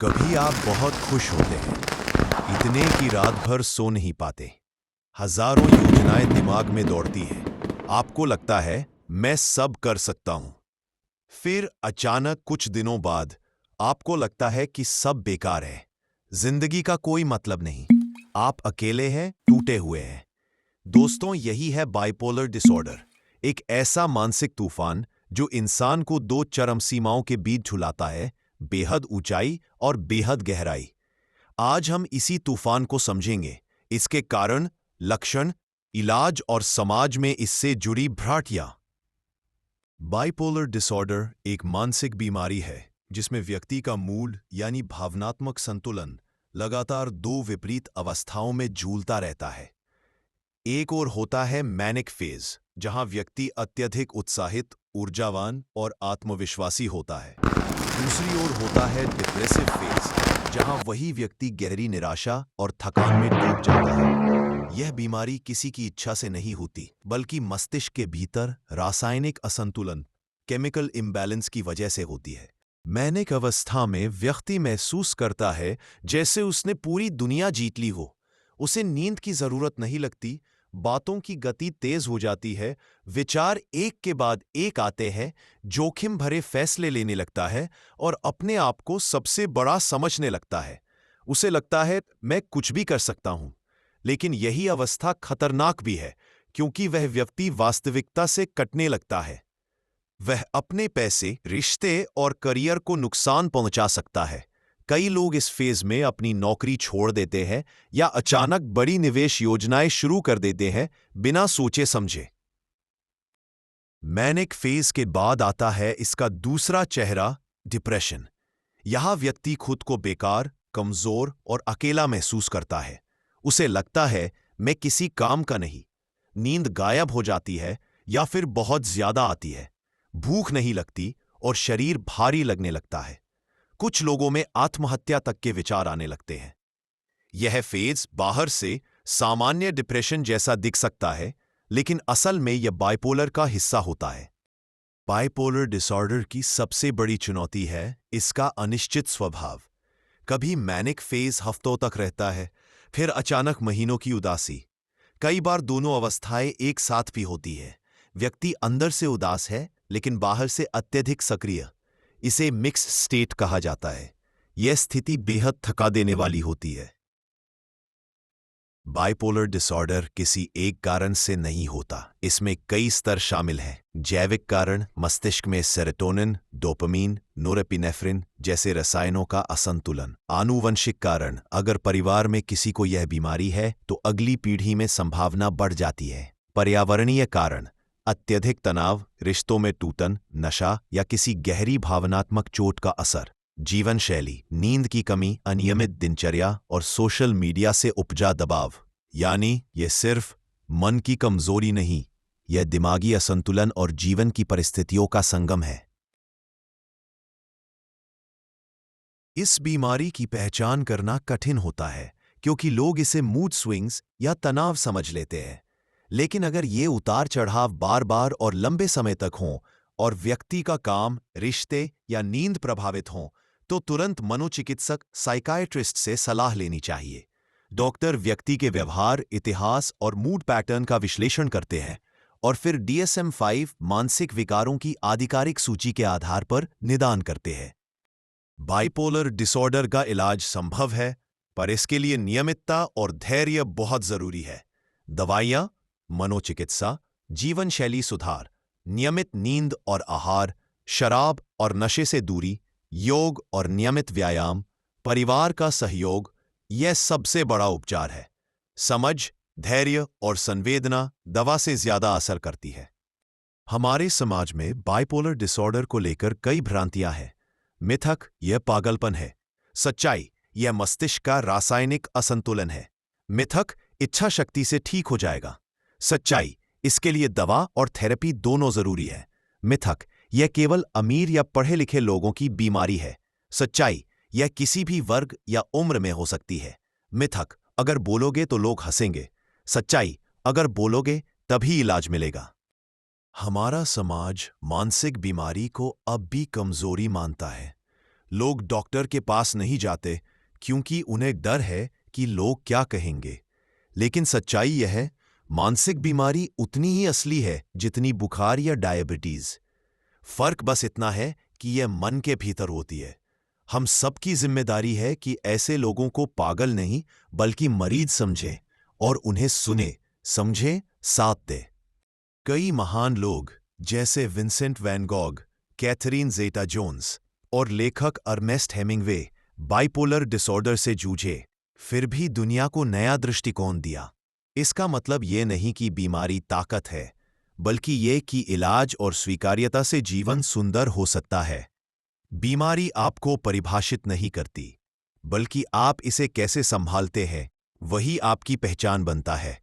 कभी आप बहुत खुश होते हैं, इतने कि रात भर सो नहीं पाते। हजारों योजनाएं दिमाग में दौड़ती हैं। आपको लगता है मैं सब कर सकता हूं। फिर अचानक कुछ दिनों बाद आपको लगता है कि सब बेकार है, जिंदगी का कोई मतलब नहीं। आप अकेले हैं, टूटे हुए हैं। दोस्तों, यही है बाइपोलर डिसऑर्डर, एक ऐसा मानसिक तूफान जो इंसान को दो चरम सीमाओं के बीच झुलाता है, बेहद ऊंचाई और बेहद गहराई। आज हम इसी तूफान को समझेंगे, इसके कारण, लक्षण, इलाज और समाज में इससे जुड़ी भ्रांतियां। बाइपोलर डिसऑर्डर एक मानसिक बीमारी है जिसमें व्यक्ति का मूड यानी भावनात्मक संतुलन लगातार दो विपरीत अवस्थाओं में झूलता रहता है। एक ओर होता है मैनिक फेज, जहां व्यक्ति अत्यधिक उत्साहित, ऊर्जावान और आत्मविश्वासी होता है। दूसरी ओर होता है डिप्रेसिव फेज, जहां वही व्यक्ति गहरी निराशा और थकान में डूब जाता है। यह बीमारी किसी की इच्छा से नहीं होती, बल्कि मस्तिष्क के भीतर रासायनिक असंतुलन, केमिकल इम्बैलेंस की वजह से होती है। मैनिक अवस्था में व्यक्ति महसूस करता है जैसे उसने पूरी दुनिया जीत ली हो। उसे नींद की जरूरत नहीं लगती, बातों की गति तेज हो जाती है, विचार एक के बाद एक आते हैं, जोखिम भरे फैसले लेने लगता है और अपने आप को सबसे बड़ा समझने लगता है। उसे लगता है मैं कुछ भी कर सकता हूं। लेकिन यही अवस्था खतरनाक भी है, क्योंकि वह व्यक्ति वास्तविकता से कटने लगता है। वह अपने पैसे, रिश्ते और करियर को नुकसान पहुंचा सकता है। कई लोग इस फेज में अपनी नौकरी छोड़ देते हैं या अचानक बड़ी निवेश योजनाएं शुरू कर देते हैं, बिना सोचे समझे। मैनिक फेज के बाद आता है इसका दूसरा चेहरा, डिप्रेशन। यहां व्यक्ति खुद को बेकार, कमजोर और अकेला महसूस करता है। उसे लगता है मैं किसी काम का नहीं। नींद गायब हो जाती है या फिर बहुत ज्यादा आती है। भूख नहीं लगती और शरीर भारी लगने लगता है। कुछ लोगों में आत्महत्या तक के विचार आने लगते हैं। यह फेज बाहर से सामान्य डिप्रेशन जैसा दिख सकता है, लेकिन असल में यह बाइपोलर का हिस्सा होता है। बाइपोलर डिसऑर्डर की सबसे बड़ी चुनौती है इसका अनिश्चित स्वभाव। कभी मैनिक फेज हफ्तों तक रहता है, फिर अचानक महीनों की उदासी। कई बार दोनों अवस्थाएं एक साथ भी होती है। व्यक्ति अंदर से उदास है, लेकिन बाहर से अत्यधिक सक्रिय। इसे मिक्स स्टेट कहा जाता है। यह स्थिति बेहद थका देने वाली होती है। बाइपोलर डिसऑर्डर किसी एक कारण से नहीं होता, इसमें कई स्तर शामिल हैं। जैविक कारण, मस्तिष्क में सेरोटोनिन, डोपामीन, नोरेपिनेफ्रिन जैसे रसायनों का असंतुलन। आनुवंशिक कारण, अगर परिवार में किसी को यह बीमारी है तो अगली पीढ़ी में संभावना बढ़ जाती है। पर्यावरणीय कारण, अत्यधिक तनाव, रिश्तों में टूटन, नशा या किसी गहरी भावनात्मक चोट का असर। जीवन शैली, नींद की कमी, अनियमित दिनचर्या और सोशल मीडिया से उपजा दबाव। यानी यह सिर्फ मन की कमजोरी नहीं, यह दिमागी असंतुलन और जीवन की परिस्थितियों का संगम है। इस बीमारी की पहचान करना कठिन होता है, क्योंकि लोग इसे मूड स्विंग्स या तनाव समझ लेते हैं। लेकिन अगर ये उतार चढ़ाव बार बार और लंबे समय तक हों और व्यक्ति का काम, रिश्ते या नींद प्रभावित हों, तो तुरंत मनोचिकित्सक, साइकाइट्रिस्ट से सलाह लेनी चाहिए। डॉक्टर व्यक्ति के व्यवहार, इतिहास और मूड पैटर्न का विश्लेषण करते हैं और फिर DSM-5 मानसिक विकारों की आधिकारिक सूची के आधार पर निदान करते हैं। बाइपोलर डिसऑर्डर का इलाज संभव है, पर इसके लिए नियमितता और धैर्य बहुत जरूरी है। दवाइयां, मनोचिकित्सा, जीवन शैली सुधार, नियमित नींद और आहार, शराब और नशे से दूरी, योग और नियमित व्यायाम, परिवार का सहयोग, यह सबसे बड़ा उपचार है। समझ, धैर्य और संवेदना दवा से ज्यादा असर करती है। हमारे समाज में बाइपोलर डिसऑर्डर को लेकर कई भ्रांतियां हैं। मिथक, यह पागलपन है। सच्चाई, यह मस्तिष्क का रासायनिक असंतुलन है। मिथक, इच्छा शक्ति से ठीक हो जाएगा। सच्चाई, इसके लिए दवा और थेरेपी दोनों जरूरी है। मिथक, यह केवल अमीर या पढ़े लिखे लोगों की बीमारी है। सच्चाई, यह किसी भी वर्ग या उम्र में हो सकती है। मिथक, अगर बोलोगे तो लोग हंसेंगे। सच्चाई, अगर बोलोगे तभी इलाज मिलेगा। हमारा समाज मानसिक बीमारी को अब भी कमजोरी मानता है। लोग डॉक्टर के पास नहीं जाते क्योंकि उन्हें डर है कि लोग क्या कहेंगे। लेकिन सच्चाई यह है, मानसिक बीमारी उतनी ही असली है जितनी बुखार या डायबिटीज। फर्क बस इतना है कि यह मन के भीतर होती है। हम सबकी जिम्मेदारी है कि ऐसे लोगों को पागल नहीं बल्कि मरीज समझें और उन्हें सुने, समझें, साथ दें। कई महान लोग जैसे Vincent van Gogh, Catherine Zeta Jones और लेखक अर्नेस्ट हेमिंग्वे बाइपोलर डिसऑर्डर से जूझे, फिर भी दुनिया को नया दृष्टिकोण दिया। इसका मतलब ये नहीं कि बीमारी ताकत है, बल्कि ये कि इलाज और स्वीकार्यता से जीवन सुंदर हो सकता है। बीमारी आपको परिभाषित नहीं करती, बल्कि आप इसे कैसे संभालते हैं, वही आपकी पहचान बनता है।